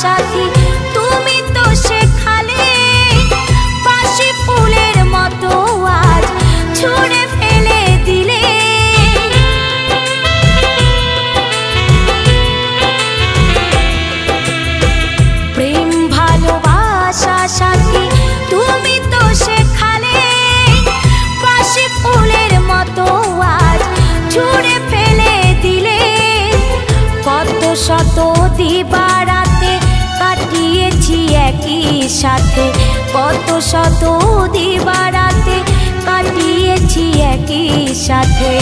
সাথী তুমি তো শেখালে বাসি ফুলের মতো আজ ছুঁড়ে ফেলে দিলে। প্রেম ভালোবাসা সাথী তুমি তো শেখালে বাসি ফুলের মতো আজ ছুঁড়ে ফেলে দিলে। কত শত দিবারাতে কাটিয়েছি একই সাথে, কত শত দিবারাতে কাটিয়েছি একই সাথে।